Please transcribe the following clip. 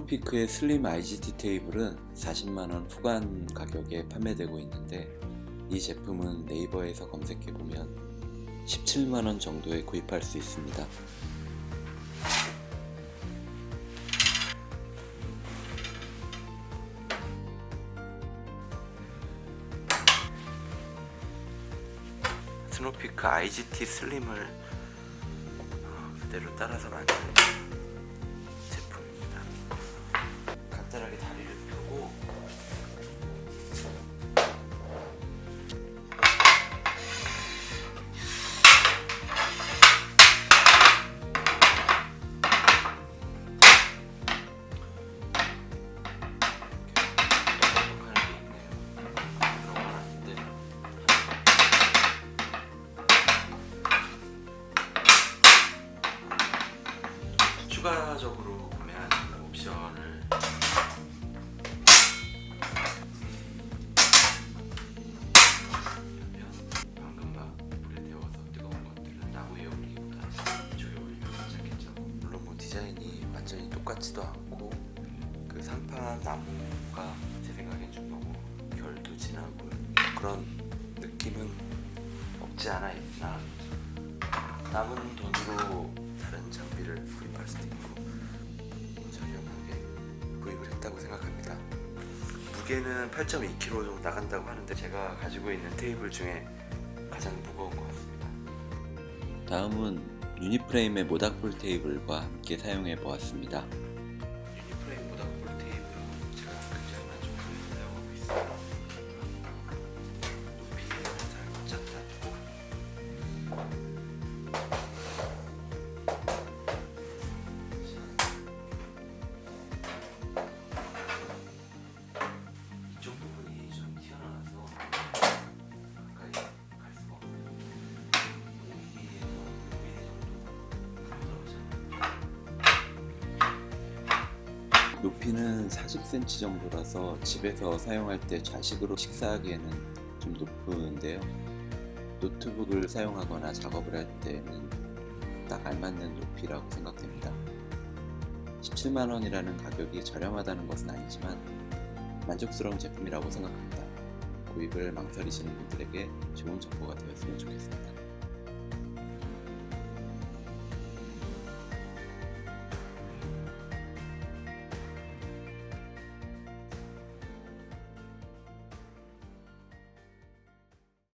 스노피크의 슬림 IGT 테이블은 40만원 후반 가격에 판매되고 있는데, 이 제품은 네이버에서 검색해보면 17만원 정도에 구입할 수 있습니다. 스노피크 IGT 슬림을 그대로 따라서 만든 제품입니다. 간단하게 다리를 펴고 추가적으로 구매한 옵션을 방금 막 불에 데워서 뜨거운 것들은 나무에 올리기보다 이쪽에 올리면 괜찮겠죠. 물론 뭐 디자인이 완전히 똑같지도 않고 그 상판 나무가 제 생각엔 좀 너무 결도 진하고 그런 느낌은 없지 않아 있으나 남은 돈으로 다른 장비를 구입할 수도 있고 저렴하게 구입을 했다고 생각합니다. 무게는 8.2kg 정도 나간다고 하는데 제가 가지고 있는 테이블 중에 가장 무거운 것 같습니다. 다음은 유니프레임의 모닥불 테이블과 함께 사용해 보았습니다. 유니프레임 모닥불 테이블은 제가 굉장히 만족하게 사용하고 있습니다. 높이에 잘 맞춰놨고 이쪽 부분이 좀 튀어나와서 가까이 갈 수가 없네요. 5mm에서 6mm 정도 높이는 40cm 정도라서 집에서 사용할 때 좌식으로 식사하기에는 좀 높은데요. 노트북을 사용하거나 작업을 할 때는 딱 알맞는 높이라고 생각됩니다. 17만원이라는 가격이 저렴하다는 것은 아니지만 만족스러운 제품이라고 생각합니다. 구입을 망설이시는 분들에게 좋은 정보가 되었으면 좋겠습니다.